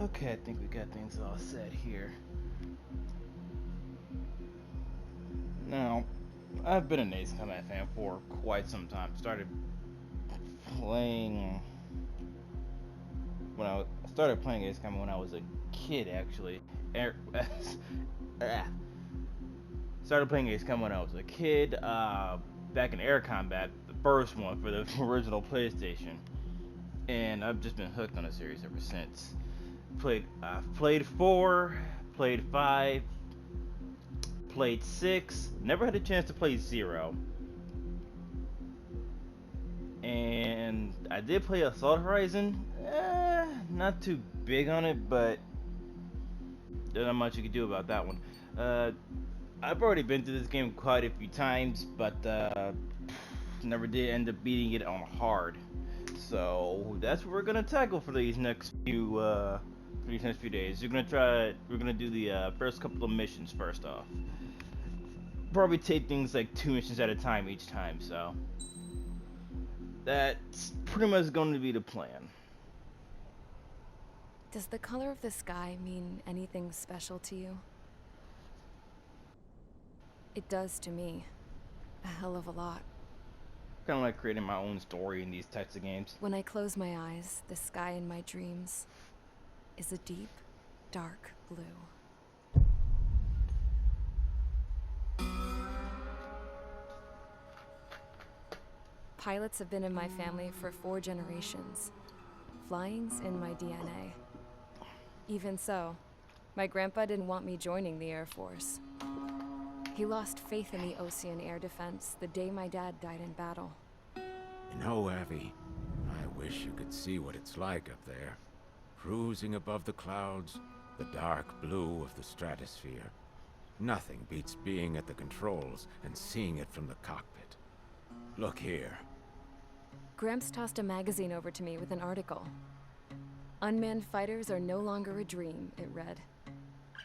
Okay, I think we got things all set here. Now, I've been an Ace Combat fan for quite some time. Started playing started playing Ace Combat when I was a kid, actually. Ah. Started playing Ace Combat when I was a kid. Back in Air Combat, the first one for the original PlayStation, and I've just been hooked on the series ever since. Played four, played five, played six. Never had a chance to play zero. And I did play Assault Horizon. Not too big on it, but there's not much you can do about that one. I've already been through this game quite a few times, but never did end up beating it on hard. So that's what we're gonna tackle for these next few days. We're gonna do the first couple of missions first off. Probably take things like 2 missions at a time each time. So that's pretty much going to be the plan. Does the color of the sky mean anything special to you? It does to me. A hell of a lot. Kind of like creating my own story in these types of games. When I close my eyes, the sky in my dreams is a deep, dark blue. Pilots have been in my family for 4 generations. Flying's in my DNA. Even so, my grandpa didn't want me joining the Air Force. He lost faith in the Ocean Air Defense the day my dad died in battle. You know, Abby, I wish you could see what it's like up there. Cruising above the clouds, the dark blue of the stratosphere. Nothing beats being at the controls and seeing it from the cockpit. Look here. Gramps tossed a magazine over to me with an article. Unmanned fighters are no longer a dream, it read.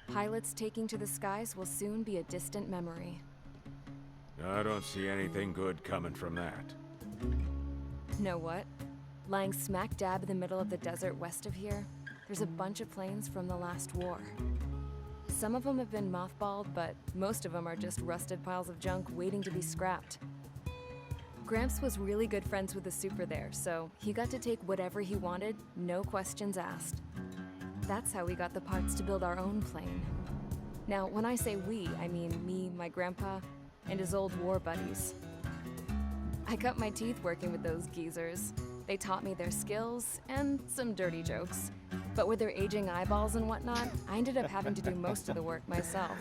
Pilots taking to the skies will soon be a distant memory. I don't see anything good coming from that. Know what? Lying smack dab in the middle of the desert west of here, there's a bunch of planes from the last war. Some of them have been mothballed, but most of them are just rusted piles of junk waiting to be scrapped. Gramps was really good friends with the super there, so he got to take whatever he wanted, no questions asked. That's how we got the parts to build our own plane. Now, when I say we, I mean me, my grandpa, and his old war buddies. I cut my teeth working with those geezers. They taught me their skills and some dirty jokes. But with their aging eyeballs and whatnot, I ended up having to do most of the work myself.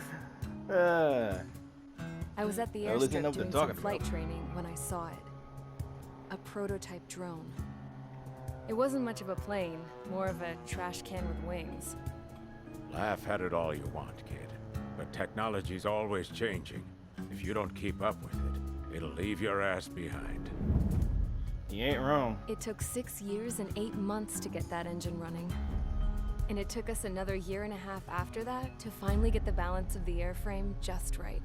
I was at the airstrip doing some flight training when I saw it. A prototype drone. It wasn't much of a plane, more of a trash can with wings. Laugh at it all you want, kid. But technology's always changing. If you don't keep up with it, it'll leave your ass behind. You ain't wrong. It took 6 years and 8 months to get that engine running. And it took us another 1.5 years after that to finally get the balance of the airframe just right.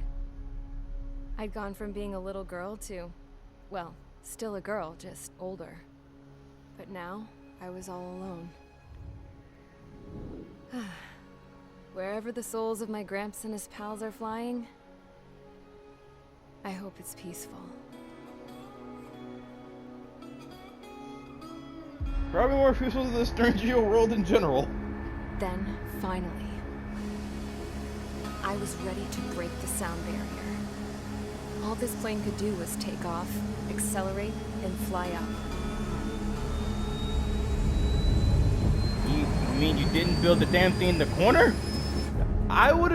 I'd gone from being a little girl to, well, still a girl, just older. But now, I was all alone. Wherever the souls of my Gramps and his pals are flying, I hope it's peaceful. Probably more peaceful than the Stern world in general. Then, finally, I was ready to break the sound barrier. All this plane could do was take off, accelerate, and fly up. You mean you didn't build the damn thing in the corner? I would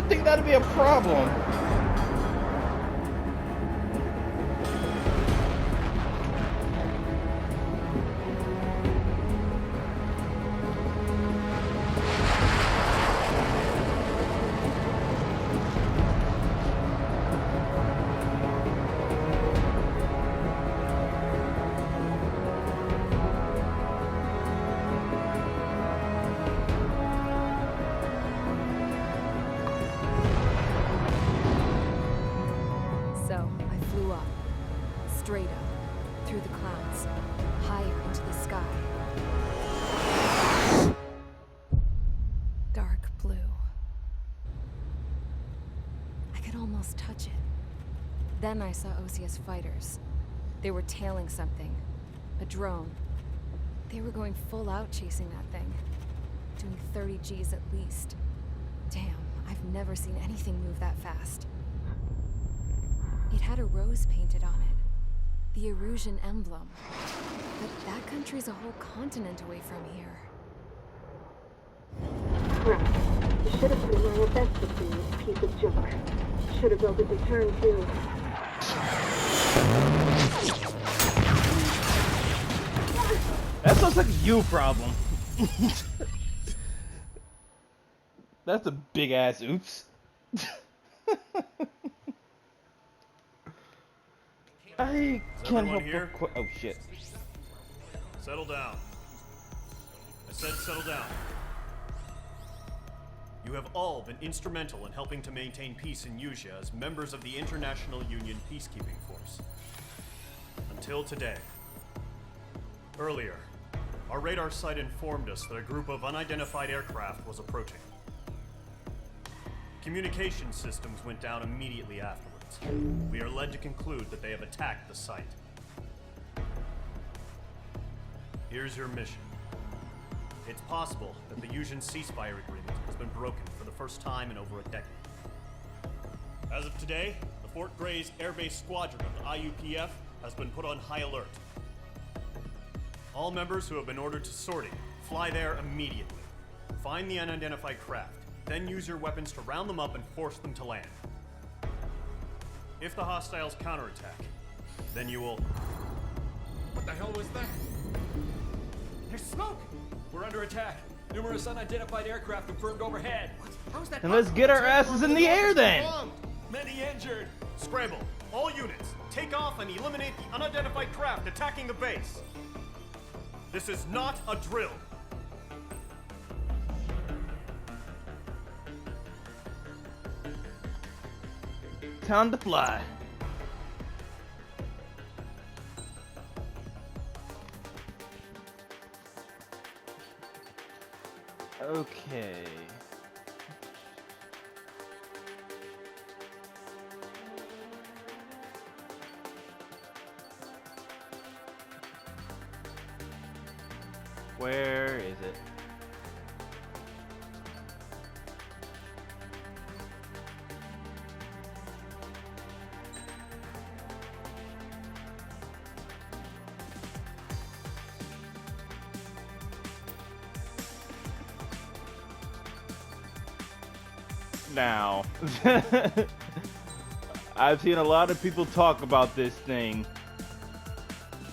think that'd be a problem. So, I flew up. Straight up. Through the clouds. Higher into the sky. just touch it. Then I saw Osius fighters. They were tailing something. A drone. They were going full out chasing that thing. Doing 30 Gs at least. Damn, I've never seen anything move that fast. It had a rose painted on it. The Erusian emblem. But that country's a whole continent away from here. Crap. You should have put in my invested thing, this piece of junk. Should have built a return too. That sounds like a you problem. That's a big ass oops. I can't help but oh shit. Settle down. I said settle down. You have all been instrumental in helping to maintain peace in Yuzia as members of the International Union Peacekeeping Force. Until today. Earlier, our radar site informed us that a group of unidentified aircraft was approaching. Communication systems went down immediately afterwards. We are led to conclude that they have attacked the site. Here's your mission. It's possible that the Yuuzhan ceasefire agreement has been broken for the first time in over a decade. As of today, the Fort Grays Air Base Squadron of the IUPF has been put on high alert. All members who have been ordered to sortie, fly there immediately. Find the unidentified craft, then use your weapons to round them up and force them to land. If the hostiles counterattack, then you will... What the hell was that? There's smoke! We're under attack. Numerous unidentified aircraft confirmed overhead. How's that? And let's get our asses in the air then! Many injured. Scramble! All units, take off and eliminate the unidentified craft attacking the base. This is not a drill. Time to fly. Okay. Where is it? Now, I've seen a lot of people talk about this thing.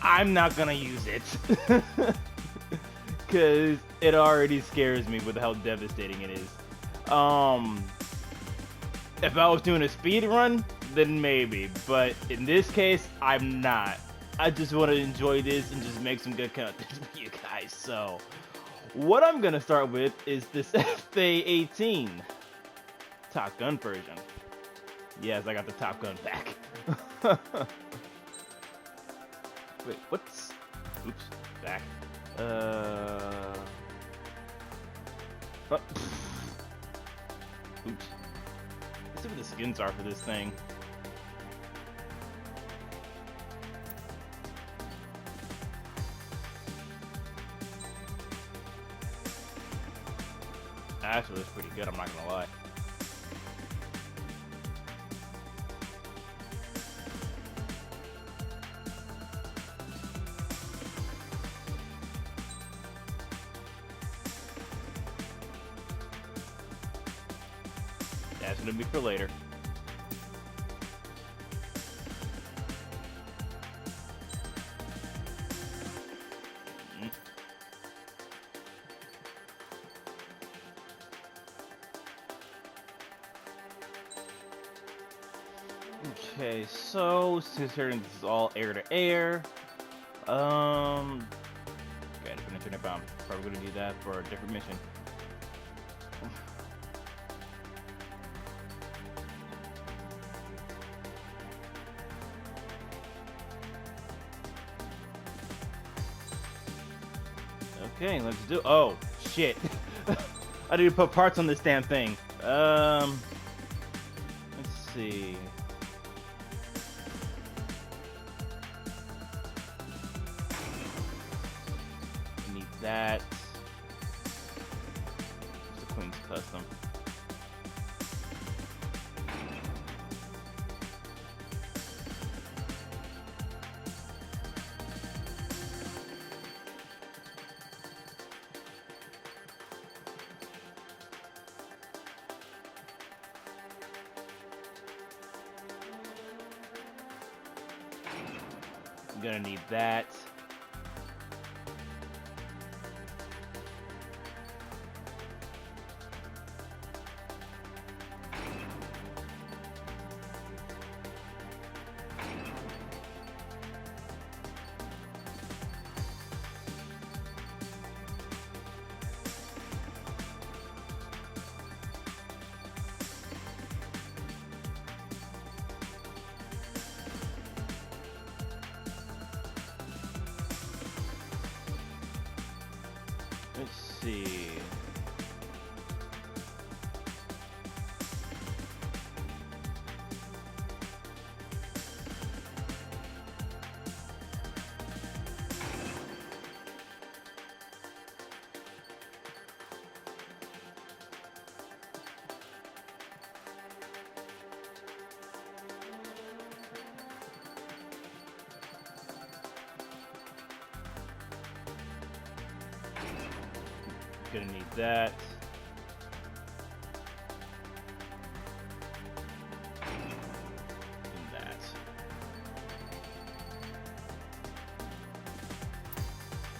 I'm not gonna use it. Because it already scares me with how devastating it is. If I was doing a speed run, then maybe. But in this case, I'm not. I just want to enjoy this and just make some good content for you guys. So, what I'm going to start with is this FA-18 Top Gun version. Yes, I got the Top Gun back. Wait, what's... Oops, back. Oh. Oops. Let's see what the skins are for this thing. Actually, looks pretty good, I'm not gonna lie. That's gonna be for later. Okay, so considering this is all air to air, okay, different internet bomb. Probably gonna do that for a different mission. Okay, let's do. Oh shit! I need to put parts on this damn thing. Let's see. that. It's the Queen's Custom. I'm gonna need that. Let's see. Gonna need that. And that.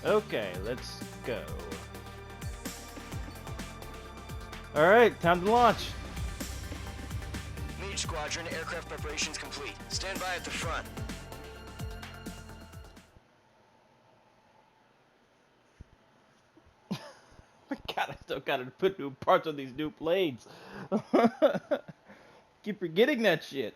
Okay, let's go. Alright, time to launch. Mage Squadron, aircraft preparations complete. Stand by at the front. God, I still gotta put new parts on these new planes. Keep forgetting that shit.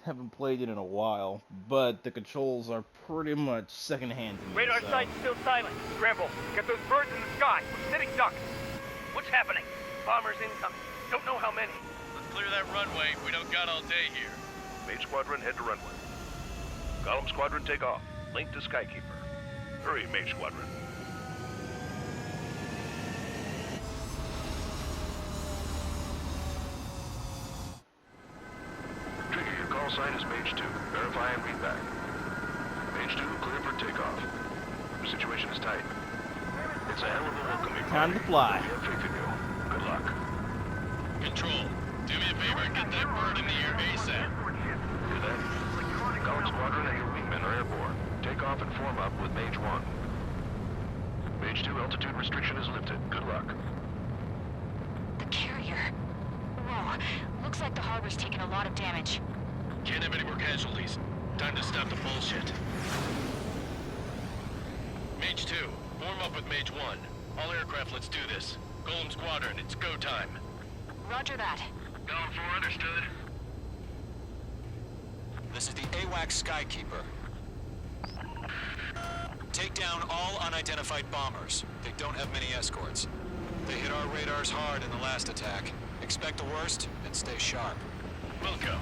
Haven't played it in a while, but the controls are pretty much secondhand to me. Radar so. sight's still silent. Scramble. Get those birds in the sky. We're sitting ducks. What's happening? Bombers incoming. Don't know how many. Let's clear that runway. We don't got all day here. Mage Squadron, head to runway. Golem Squadron, take off. Link to Skykeeper. Hurry, Mage Squadron. Trigger, your call sign is Mage 2. Verify and read back. Mage 2, clear for takeoff. The situation is tight. It's a hell of a welcoming. Time to fly. We have faith in you. Good luck. Control, do me a favor and get that bird in the air ASAP. Hear that? Golem Squadron and your wingmen are airborne. Take off and form up with Mage 1. Mage 2, altitude restriction is lifted. Good luck. The carrier. Whoa. Looks like the harbor's taken a lot of damage. Can't have any more casualties. Time to stop the bullshit. Mage 2, form up with Mage 1. All aircraft, let's do this. Golem Squadron, it's go time. Roger that. Golem 4, understood. This is the AWACS Skykeeper. Take down all unidentified bombers. They don't have many escorts. They hit our radars hard in the last attack. Expect the worst and stay sharp. Wilco.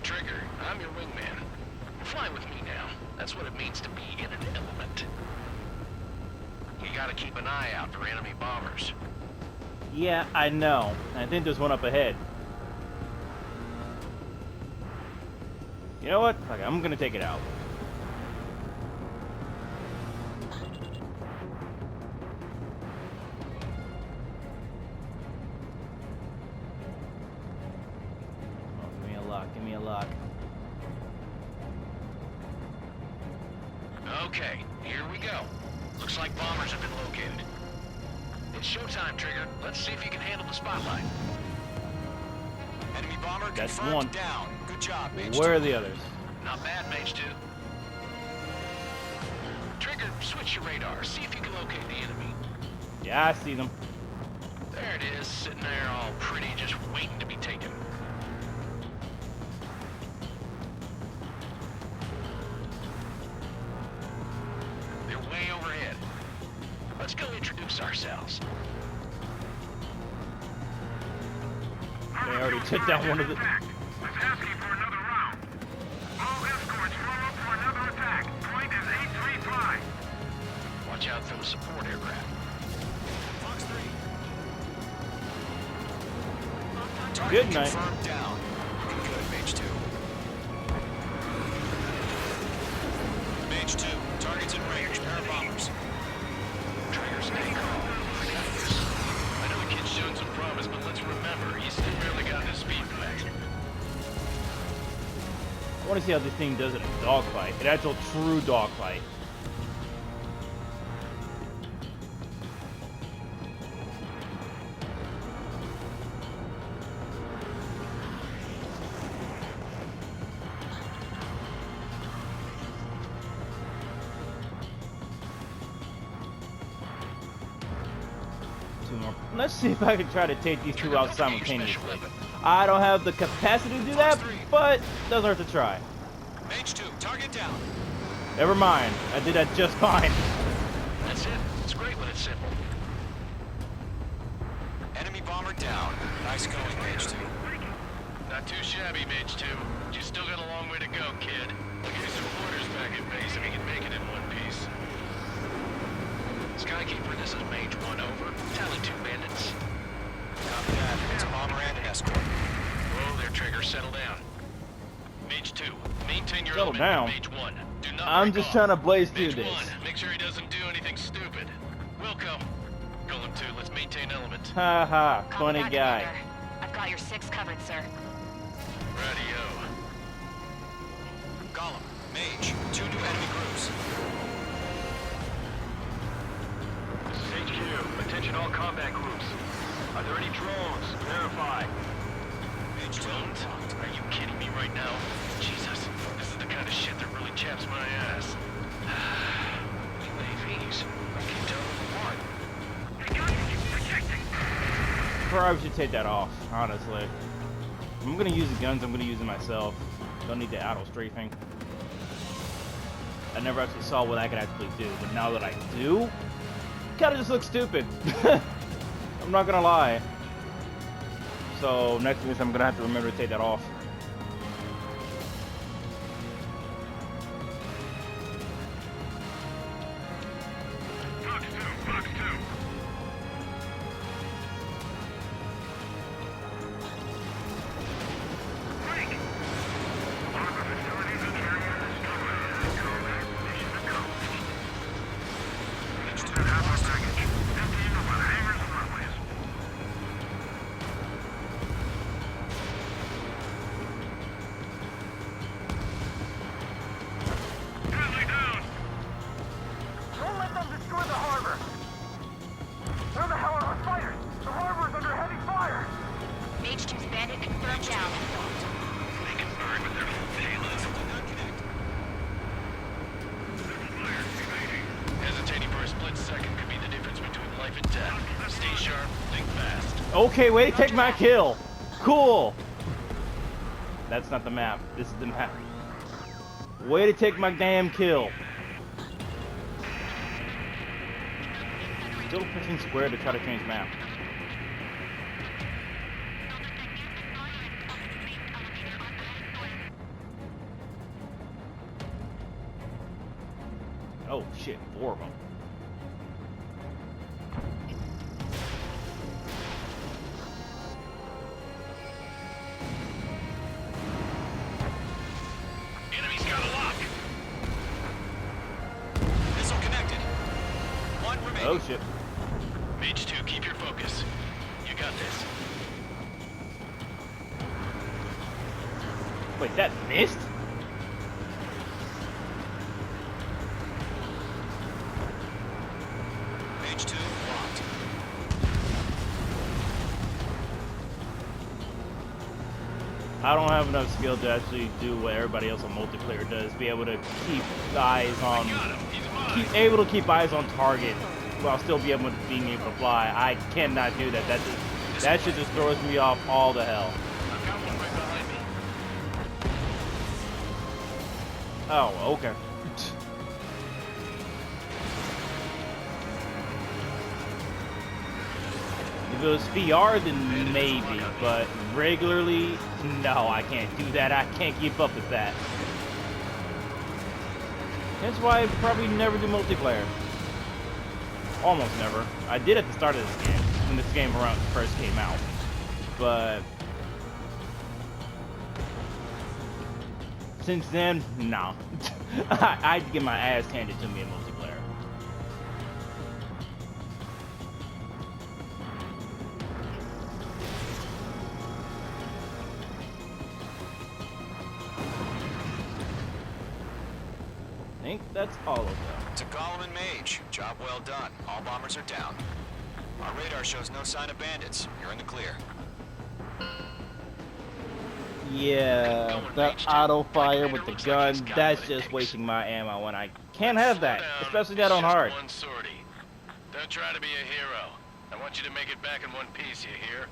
Trigger, I'm your wingman. Fly with me now. That's what it means to be in an element. You gotta keep an eye out for enemy bombers. Yeah, I know. I think there's one up ahead. You know what? Okay, I'm gonna take it out. Oh, give me a lock, give me a lock. Okay, here we go. Looks like bombers have been located. It's showtime, Trigger. Let's see if you can handle the spotlight. Enemy bomber That's confirmed one. down. Good job, Mage Where 2. are the others? Not bad, Mage 2. Trigger, switch your radar. See if you can locate the enemy. Yeah, I see them. There it is, sitting there all pretty, just waiting to be taken. They're way overhead. Let's go introduce ourselves. They already took down one of the... Let's asking for another round. All escorts form up for another attack. Point is Good night. Confirmed down. Looking good, Mage 2. Mage 2, targets in range, pair of bombers. Trigger, stay calm. I know the kid's shown some promise, but let's remember, he's still barely got his speed back. I want to see how this thing does in a dogfight. An actual true dogfight. Two more. Let's see if I can try to take these two out simultaneously. I don't have the capacity to do that, but doesn't hurt to try. Mage 2, target down. Never mind. I did that just fine. That's it. It's great when it's simple. Enemy bomber down. Nice going, Mage 2. Not too shabby, Mage 2. You still got a long way to go, kid. I'll give you some orders back at base if you can make it in one piece. Skykeeper, this is Mage 1 over. Tally 2 bandits. Copy that. It's a bomber and an escort. Whoa there, Trigger. Settle down. Mage 2, maintain your Settle element down. with Mage 1. Do not I'm break just off. trying to blaze through Mage this. 1, make sure he doesn't do anything stupid. Welcome. Golem 2, let's maintain element. Ha ha, Call funny back, guy. Commander. I've got your 6 covered, sir. Radio. Golem, Mage, 2 new enemy groups. This is HQ. Attention all combat groups. Are there any drones? Verify. Mage 2, Drones? Are you kidding me right now? Jesus, this is the kind of shit that really chaps my ass. UAVs. I can tell them apart. Probably should take that off, honestly. If I'm gonna use the guns, I'm gonna use it myself. Don't need the auto strafing. I never actually saw what I could actually do, but now that I do, kinda just looks stupid. I'm not gonna lie. So next mission I'm gonna have to remember to take that off. Don't let them destroy the harbor! Where the hell are our fighters? The harbor's under heavy fire! Mage 2's bandit confirmed down. They can burn with their payloads. Hesitating for a split second could be the difference between life and death. Stay sharp, think fast. Okay, way to take my kill. Cool. That's not the map. This is the map. Way to take my damn kill. Still pushing square to try to change map. Oh shit, 4 of them. Enemy's got a lock. Missile connected. 1 remaining. Oh shit. Mage 2, keep your focus. You got this. Wait, that missed? Mage 2, locked. I don't have enough skill to actually do what everybody else on multiplayer does. Be able to keep eyes on, able to keep eyes on target while still being able to fly. I cannot do that. That shit just throws me off all the hell. I've got one right behind me. Oh, okay. If it was VR, then maybe, but regularly, no, I can't do that. I can't keep up with that. That's why I probably never do multiplayer. Almost never. I did at the start of this game, when this game first came out. But Since then, no. I had to get my ass handed to me in multiplayer. I think that's all of them. To Gollum and Mage, job well done. All bombers are down. Our radar shows no sign of bandits. You're in the clear. Yeah, that auto fire with the gun, that's just wasting my ammo, and I can't have that, especially that on hard. One sortie. Don't try to be a hero. I want you to make it back in one piece, you hear?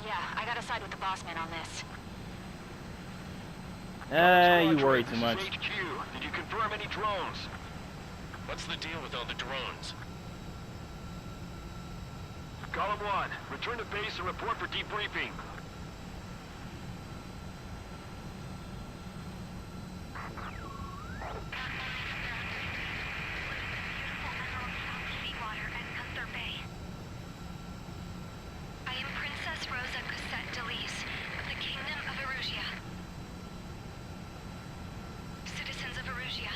Yeah, I gotta side with the boss man on this. You worry too much. HQ. Did you confirm any drones? What's the deal with all the drones? Column 1, return to base and report for debriefing. I am Princess Rosa Cosette Delise of the Kingdom of Erusia. Citizens of Erusia.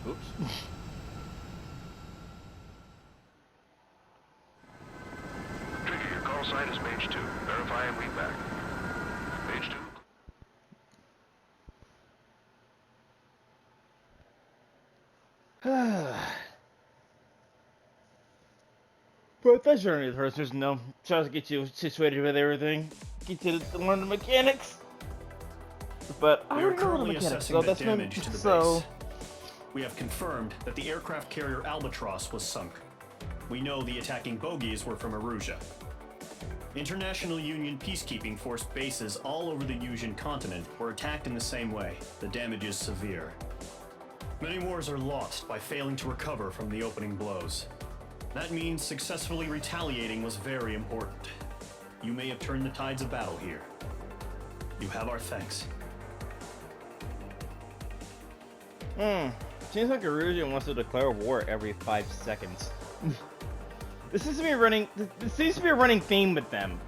Oops. Trigger, your call sign is Mage 2. Verify and read back. Mage 2. But that's journey first. There's no tries to get you situated with everything, get you to learn the mechanics. But I We are don't know the currently mechanics, assessing so the that's damage to the so. base. We have confirmed that the aircraft carrier Albatross was sunk. We know the attacking bogies were from Erusia. International Union peacekeeping force bases all over the Yusian continent were attacked in the same way. The damage is severe. Many wars are lost by failing to recover from the opening blows. That means successfully retaliating was very important. You may have turned the tides of battle here. You have our thanks. Seems like Erusia wants to declare war every 5 seconds. This seems to be running. This seems to be a running theme with them.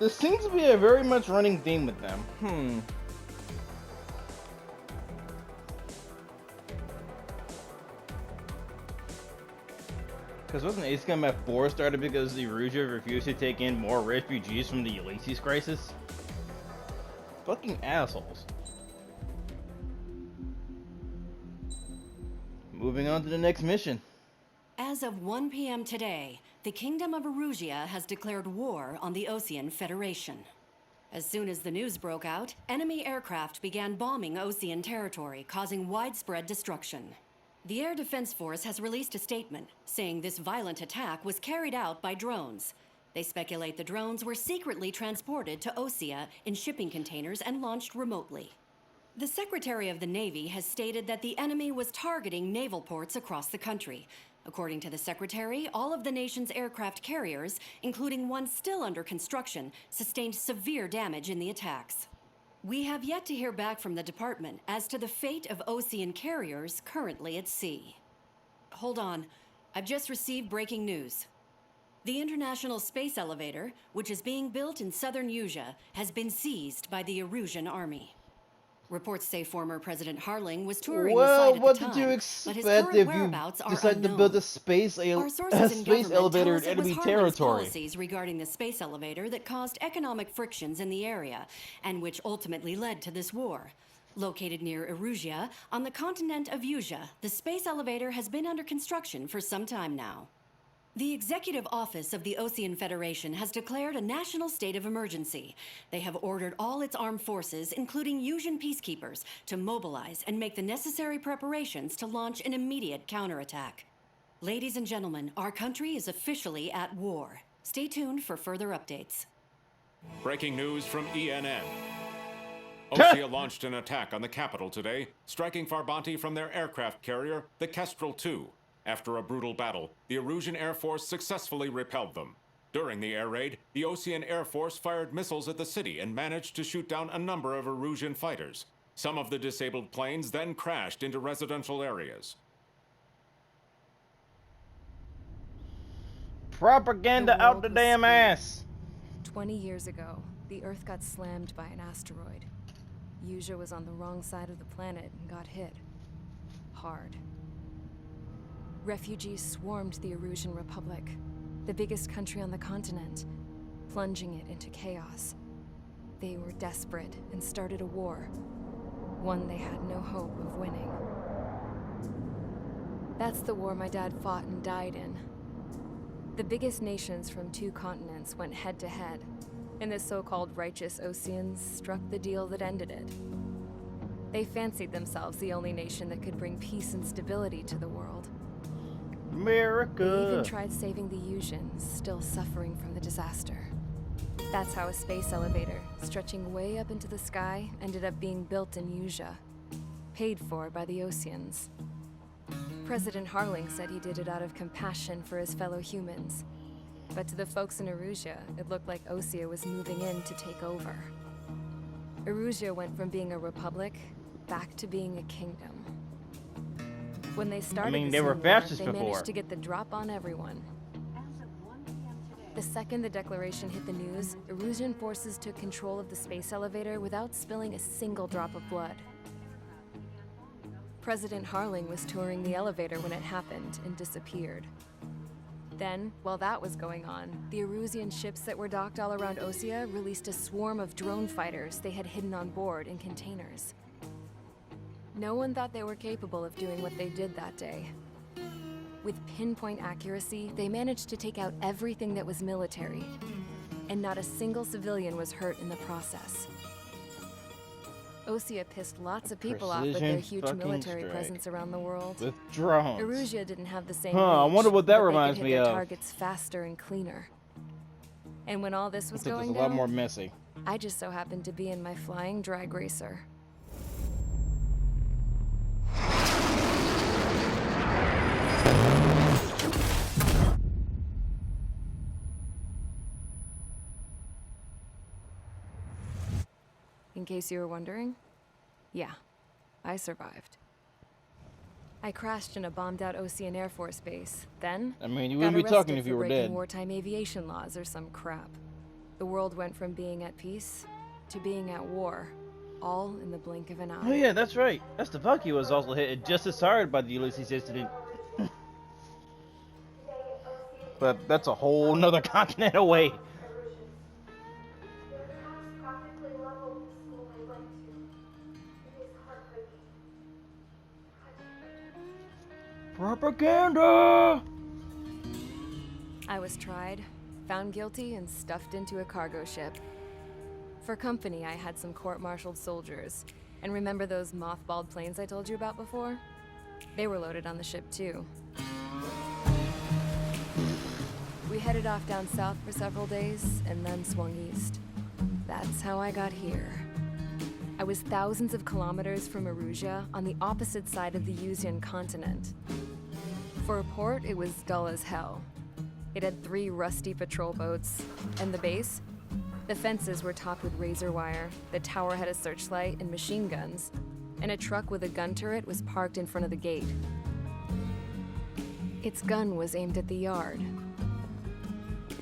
This seems to be a very much running theme with them. Because wasn't Ace Combat 4 started because the Erusia refused to take in more refugees from the Ulysses crisis? Fucking assholes. Moving on to the next mission. As of 1 p.m. today, the Kingdom of Erusia has declared war on the Osean Federation. As soon as the news broke out, enemy aircraft began bombing Osean territory, causing widespread destruction. The Air Defense Force has released a statement saying this violent attack was carried out by drones. They speculate the drones were secretly transported to Osea in shipping containers and launched remotely. The Secretary of the Navy has stated that the enemy was targeting naval ports across the country. According to the Secretary, all of the nation's aircraft carriers, including one still under construction, sustained severe damage in the attacks. We have yet to hear back from the department as to the fate of Osean carriers currently at sea. Hold on, I've just received breaking news. The International Space Elevator, which is being built in southern Yusia, has been seized by the Erusian army. Reports say former President Harling was touring the site at the time, what did you expect if you decided to build a space elevator in enemy territory? Policies regarding the space elevator that caused economic frictions in the area, and which ultimately led to this war. Located near Erusia, on the continent of Yusia, the space elevator has been under construction for some time now. The Executive Office of the Osean Federation has declared a national state of emergency. They have ordered all its armed forces, including Yusian peacekeepers, to mobilize and make the necessary preparations to launch an immediate counterattack. Ladies and gentlemen, our country is officially at war. Stay tuned for further updates. Breaking news from ENN. Osea launched an attack on the capital today, striking Farbanti from their aircraft carrier, the Kestrel II. After a brutal battle, the Erusian Air Force successfully repelled them. During the air raid, the Osean Air Force fired missiles at the city and managed to shoot down a number of Erusian fighters. Some of the disabled planes then crashed into residential areas. Propaganda out the damn ass. 20 years ago, the Earth got slammed by an asteroid. Usha was on the wrong side of the planet and got hit. Hard. Refugees swarmed the Erusian Republic, the biggest country on the continent, plunging it into chaos. They were desperate and started a war, one they had no hope of winning. That's the war my dad fought and died in. The biggest nations from 2 continents went head-to-head, and the so-called righteous Oseans struck the deal that ended it. They fancied themselves the only nation that could bring peace and stability to the world. America! They even tried saving the Usians, still suffering from the disaster. That's how a space elevator, stretching way up into the sky, ended up being built in Usha, paid for by the Oseans. President Harling said he did it out of compassion for his fellow humans. But to the folks in Erusia, it looked like Osea was moving in to take over. Erusia went from being a republic back to being a kingdom. When they started they were fascists they before. managed to get the drop on everyone. The second the declaration hit the news, Erusian forces took control of the space elevator without spilling a single drop of blood. President Harling was touring the elevator when it happened and disappeared. Then, while that was going on, the Erusian ships that were docked all around Osea released a swarm of drone fighters they had hidden on board in containers. No one thought they were capable of doing what they did that day. With pinpoint accuracy, they managed to take out everything that was military, and not a single civilian was hurt in the process. Osea pissed lots of people off with their Precision huge fucking military strike. presence around the world. With drones. Erusia didn't have the same Huh, I reach, wonder what that but reminds they could me hit their of. targets faster and cleaner. And when all this was Except going it's a lot down, more messy. I just so happened to be in my flying drag racer. In case you were wondering, yeah, I survived. I crashed in a bombed-out Osean Air Force base. Then, I mean, you got wouldn't be talking arrested if you for were breaking dead. wartime aviation laws or some crap. The world went from being at peace to being at war, all in the blink of an eye. Oh yeah, that's right. Estevaki was also hit just as hard by the Ulysses incident. But that's a whole nother continent away. Propaganda! I was tried, found guilty, and stuffed into a cargo ship. For company, I had some court-martialed soldiers. And remember those mothballed planes I told you about before? They were loaded on the ship, too. We headed off down south for several days, and then swung east. That's how I got here. I was thousands of kilometers from Erusia, on the opposite side of the Usian continent. For a port, it was dull as hell. It had 3 rusty patrol boats, and the base? The fences were topped with razor wire, the tower had a searchlight and machine guns, and a truck with a gun turret was parked in front of the gate. Its gun was aimed at the yard.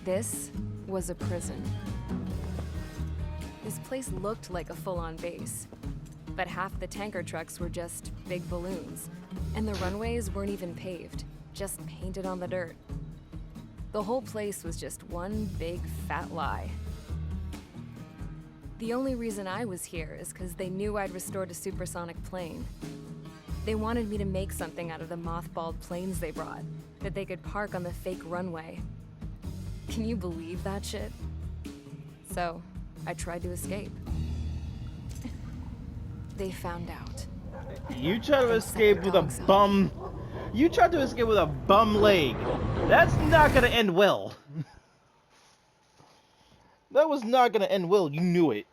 This was a prison. This place looked like a full-on base, but half the tanker trucks were just big balloons, and the runways weren't even paved, just painted on the dirt. The whole place was just one big fat lie. The only reason I was here is because they knew I'd restored a supersonic plane. They wanted me to make something out of the mothballed planes they brought, that they could park on the fake runway. Can you believe that shit? So, I tried to escape. They found out. You tried to escape with a bum. You tried to escape with a bum leg. That's not gonna end well. That was not gonna end well. You knew it.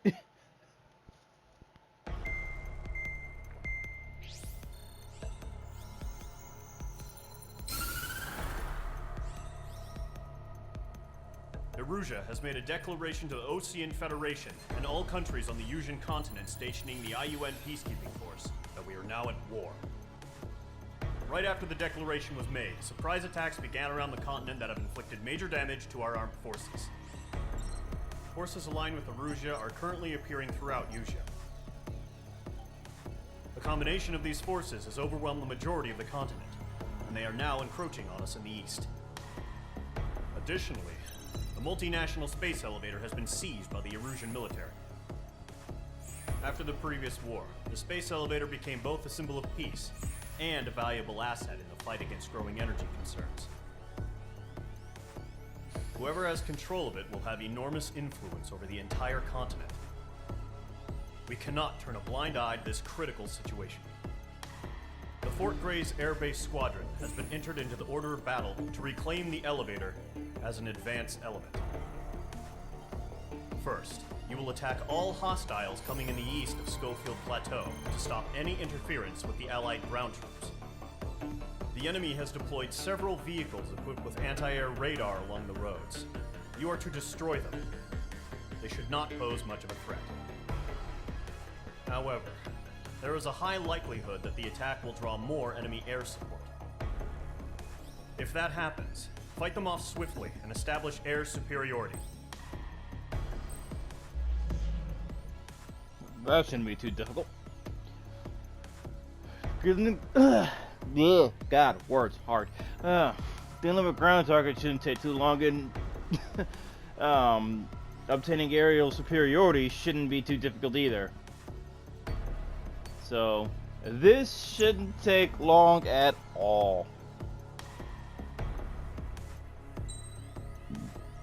Erusia has made a declaration to the Osean Federation and all countries on the Usian continent stationing the IUN peacekeeping force that we are now at war. Right after the declaration was made, surprise attacks began around the continent that have inflicted major damage to our armed forces. forces aligned with Erusea are currently appearing throughout Usea. The combination of these forces has overwhelmed the majority of the continent, and they are now encroaching on us in the east. Additionally, the multinational space elevator has been seized by the Erusian military. After the previous war, the space elevator became both a symbol of peace and a valuable asset in the fight against growing energy concerns. Whoever has control of it will have enormous influence over the entire continent. We cannot turn a blind eye to this critical situation. The Fort Gray's Air Base Squadron has been entered into the order of battle to reclaim the elevator as an advance element. First, you will attack all hostiles coming in the east of Schofield Plateau to stop any interference with the Allied ground troops. The enemy has deployed several vehicles equipped with anti-air radar along the roads. You are to destroy them. They should not pose much of a threat. However, there is a high likelihood that the attack will draw more enemy air support. If that happens, fight them off swiftly and establish air superiority. That shouldn't be too difficult. God, words hard. Dealing with ground targets shouldn't take too long, and obtaining aerial superiority shouldn't be too difficult either. So this shouldn't take long at all.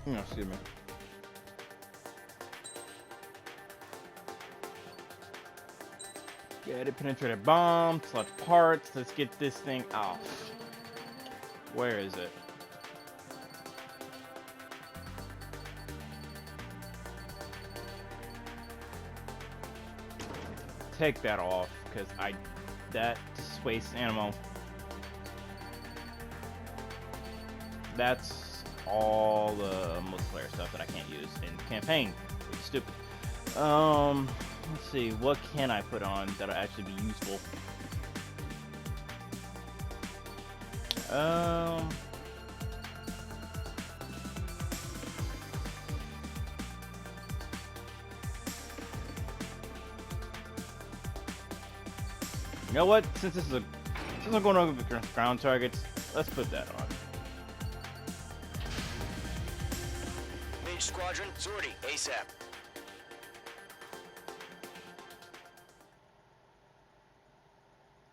Excuse me. Get it, penetrated bomb, select parts. Let's get this thing off. Where is it? Take that off, because that just wastes ammo. That's all the multiplayer stuff that I can't use in campaign, which is stupid. Let's see, what can I put on that'll actually be useful? You know what? Since I'm going over the ground targets, let's put that on. Mage Squadron, Zordy, ASAP.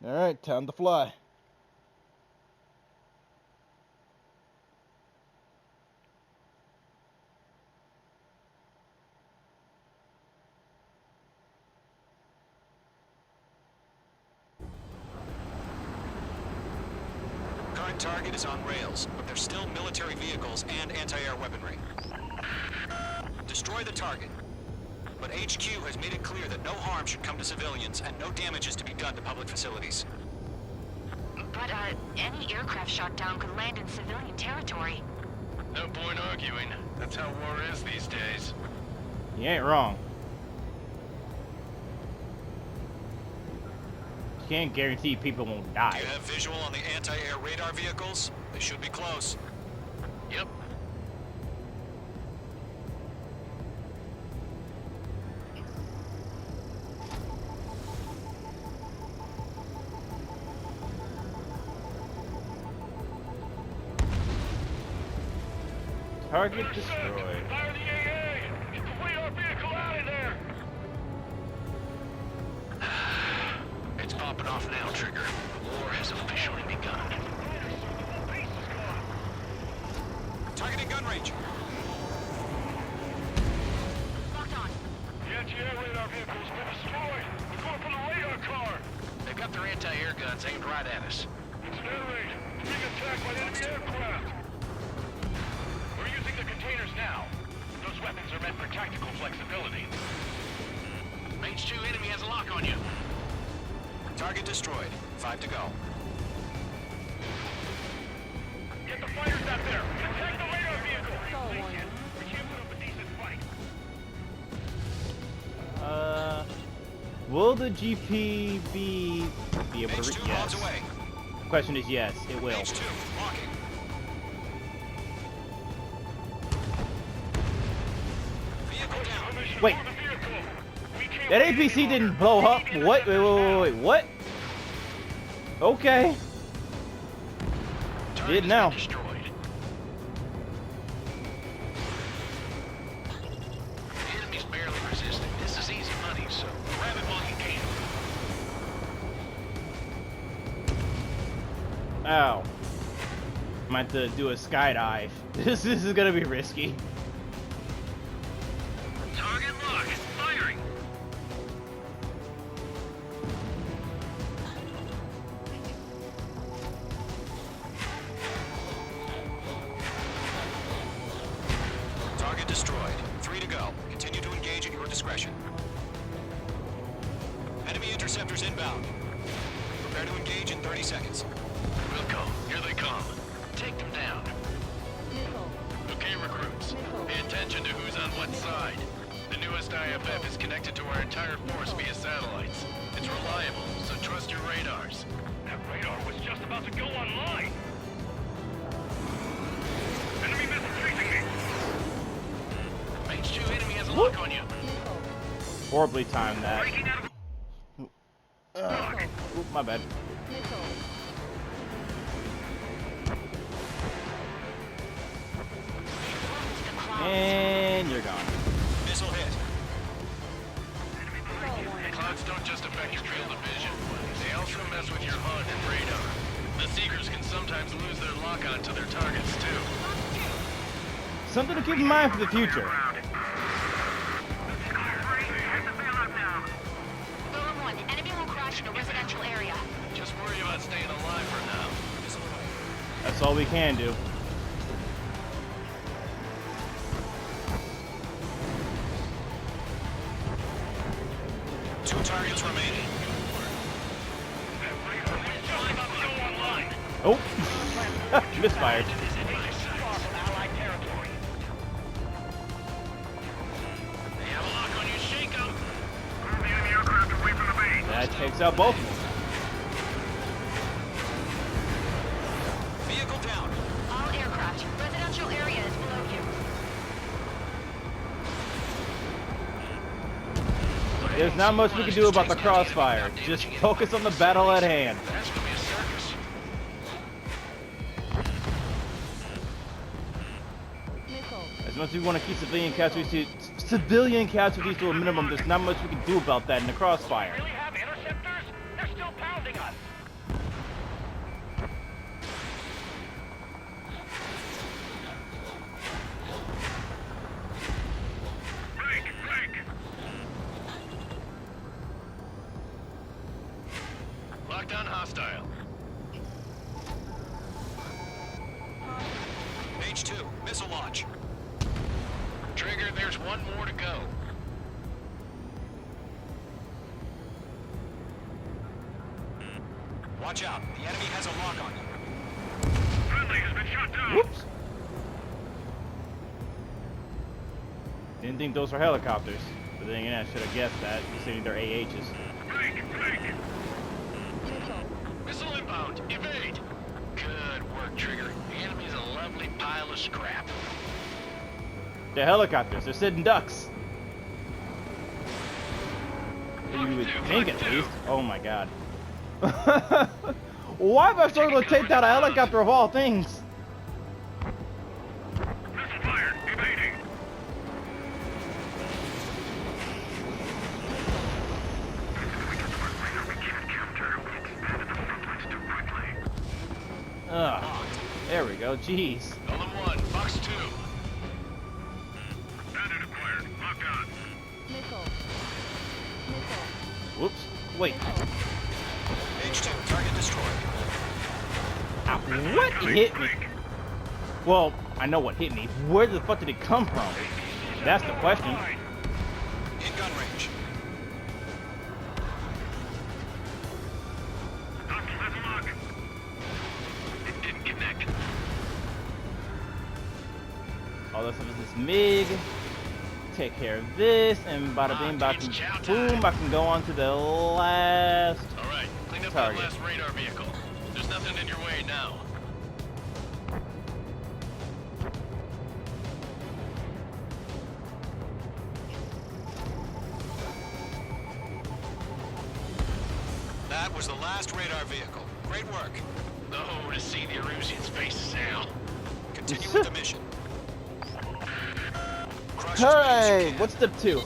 Alright, time to fly. Current target is on rails, but there's still military vehicles and anti-air weaponry. Destroy the target. But HQ has made it clear that no harm should come to civilians and no damage is to be done to public facilities. But, any aircraft shot down could land in civilian territory. No point arguing. That's how war is these days. You ain't wrong. You can't guarantee people won't die. Do you have visual on the anti-air radar vehicles? They should be close. Yep. Target destroyed. Fire the AA! Get the radar vehicle out of there! It's popping off now, Trigger. The war has officially begun. Targeting gun range. Locked on. The anti-air radar vehicle's been destroyed! We're going for the radar car! They've got their anti-air guns aimed right at us. It's an air raid! Being attacked by enemy aircraft! We're using the containers now. Those weapons are meant for tactical flexibility. Mage 2 enemy has a lock on you. Target destroyed. 5 to go. Get the fighters out there! Attack the radar vehicle! We can't put up a decent fight. Will the GP be able to Mage 2 yes. bombs away. Question is yes, it will. Mage 2, locking. Vehicle Wait. That APC didn't blow up. What? Wait. What? Okay. Did now. Enemy's barely resisting. This is easy money, so grab it while you can. Ow. Might have to do a skydive. This is gonna be risky. Target locked. Firing. Target destroyed. 3 to go. Continue to engage at your discretion. Enemy interceptors inbound. Prepare to engage in 30 seconds. Wilco, here they come. Take them down. Okay, recruits. Pay attention to who's on what side. The newest IFF is connected to our entire force via satellites. It's reliable, so trust your radars. That radar was just about to go online. Enemy missile chasing me. Mage 2 enemy has a lock on you. Horribly timed that. Oop, my bad. And you're gone. Missile hit. Clouds don't just affect your field of vision. They also mess with your HUD and radar. The Seekers can sometimes lose their lock-on to their targets, too. Something to keep in mind for the future. Golem 1, enemy will crash in a residential area. Just worry about staying alive for now. That's all we can do. Two targets remaining. Oh, misfired. That takes out both of them. Vehicle down. All aircraft, residential area is below you. There's not much we can do about the crossfire. Just focus on the battle at hand. That's gonna be a circus. As much as we want to keep civilian casualties to a minimum, there's not much we can do about that in the crossfire. Really have interceptors? They're still pounding us. Lockdown hostile. H2, missile launch. Trigger, there's one more to go. Watch out. The enemy has a lock on you. Friendly has been shot down. Whoops. Didn't think those were helicopters. But then again, I should have guessed that, considering they're AHs. Missile inbound. Evade. Good work, Trigger. The enemy's a lovely pile of scrap. They're helicopters. They're sitting ducks. You would think at least. Oh my god. Why have I struggled to take down a helicopter of all things? Missile fired. Evading. Ugh. There we go. Jeez. Golem 1, Fox 2. Bandit acquired. Locked on. Whoops. Wait. H2, target destroyed. Ow, what hit me? Well, I know what hit me. Where the fuck did it come from? That's the question. In gun range. It didn't connect. All that stuff is this MiG. Take care of this, and bada bing, bada boom, I can go on to the last Alright, clean up target. that last radar vehicle. There's nothing in your way now. That was the last radar vehicle. Great work. Oh, to see the Erusian's faces now. Continue with the mission. Crush as many as you Alright, can. what's step 2?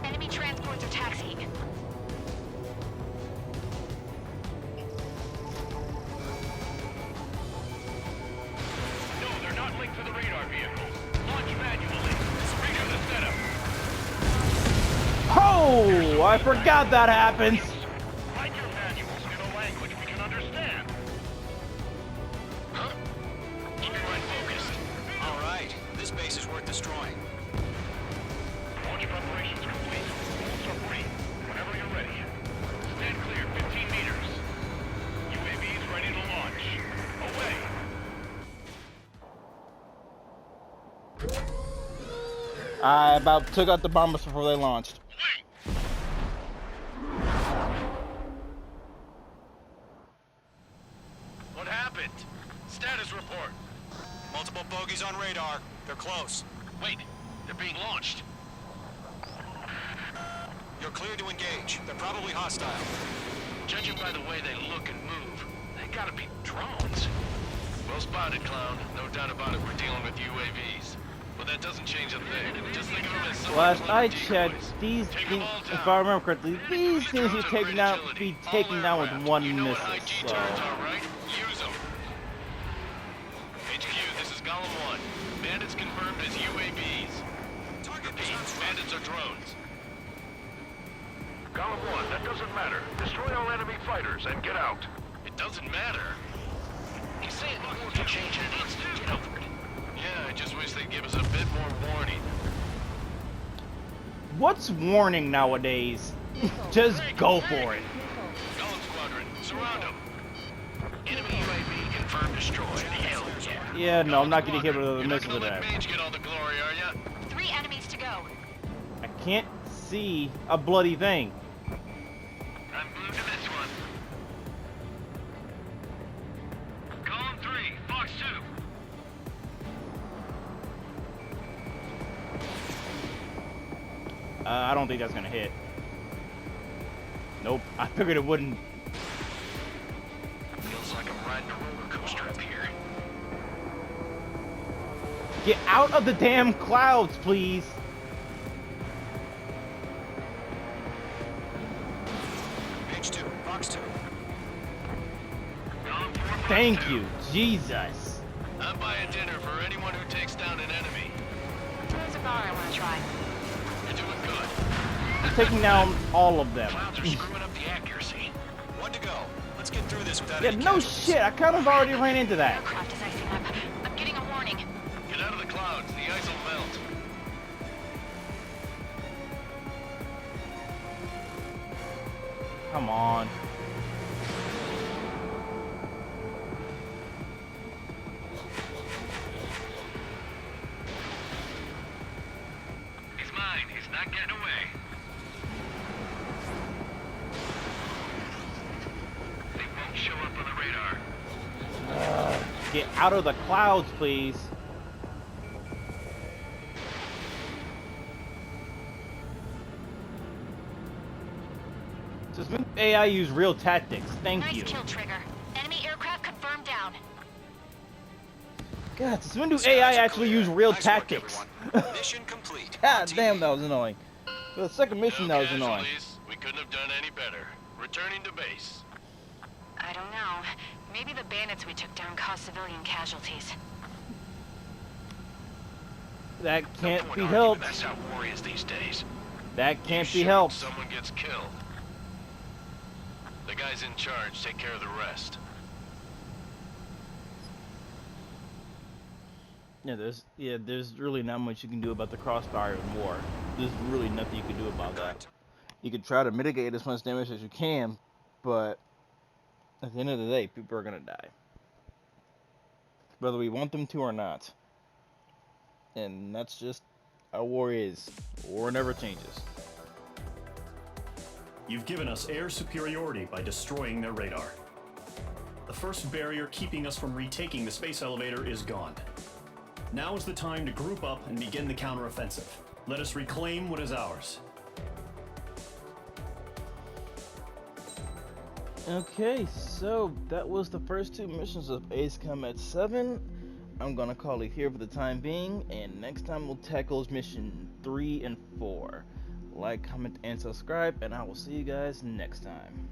Enemy transports are taxiing. No, they're not linked to the radar vehicles. Launch manually. Redo the setup. Oh, I forgot that happens. Write your manuals in a language we can understand. Huh? Keep your mind focused. All right, this base is worth destroying. Launch preparations complete. Bolts are free. Whenever you're ready. Stand clear 15 meters. UAVs ready to launch. Away. I about took out the bombers before they launched. What happened? Status report. Multiple bogies on radar. They're close. Wait, they're being launched. You're clear to engage. They're probably hostile. Judging by the way they look and move, they gotta be drones. Well spotted, Clown. No doubt about it, we're dealing with UAVs. But that doesn't change a thing. Just think of them as some Last I clever checked, decoys. these, Take 'em all if down. I remember correctly, these things Drones you are taken great down, agility. be taken All down with aircraft. one You know missile. what IG So. turns are, right? Use them. HQ, this is Golem 1. Bandits confirmed as UAVs. Target Repeat, bandits are drones. Column 1, that doesn't matter. Destroy all enemy fighters and get out. It doesn't matter. He's saying the war can change in an instant. Get over it. Yeah, I just wish they'd give us a bit more warning. What's warning nowadays? Just go for it. Golem Squadron, surround them. Enemy UAV confirmed destroyed. Hell yeah. Yeah, no, I'm not getting hit with You're a not missile gonna let today. Mage get all the glory, are ya? 3 enemies to go. I can't see a bloody thing. I'm blue to this one. Column 3, Fox 2. I don't think that's gonna hit. Nope, I figured it wouldn't. Feels like I'm riding a roller coaster up here. Get out of the damn clouds, please. Page 2, Fox 2. Column 4, Fox Thank 2. you, Jesus. I'm buying dinner for anyone who takes down an enemy. There's a bar I want to try. You're doing good. Taking down all of them. Clouds are screwing up the accuracy. 1 to go. Let's get through this without Yeah, any no casualties. shit, I kind of already ran into that. Aircraft is icing up. I'm getting a warning. Get out of the clouds. The ice will melt. Come on. He's mine. He's not getting away. They won't show up on the radar. Get out of the clouds, please. Just make AI use real tactics. Thank Nice you. kill, Trigger. Enemy aircraft confirmed down. God, since when do AI actually use real Nice work, tactics? everyone. Mission complete. God On damn, TV. that was annoying. For the second mission, No that was annoying. casualties. We couldn't have done any better. Returning to base. I don't know. Maybe the bandits we took down caused civilian casualties. That No can't point be arguing, helped. That's how war is these days. That can't You be shoot, helped. Someone gets killed. The guys in charge take care of the rest. Yeah, there's really not much you can do about the crossfire in war. There's really nothing you can do about that. You can try to mitigate as much damage as you can, but at the end of the day, people are gonna die. Whether we want them to or not. And that's just how war is. War never changes. You've given us air superiority by destroying their radar. The first barrier keeping us from retaking the space elevator is gone. Now is the time to group up and begin the counteroffensive. Let us reclaim what is ours. Okay, so that was the first 2 missions of Ace Combat 7. I'm gonna call it here for the time being, and next time we'll tackle mission 3 and 4. Like, comment, and subscribe, and I will see you guys next time.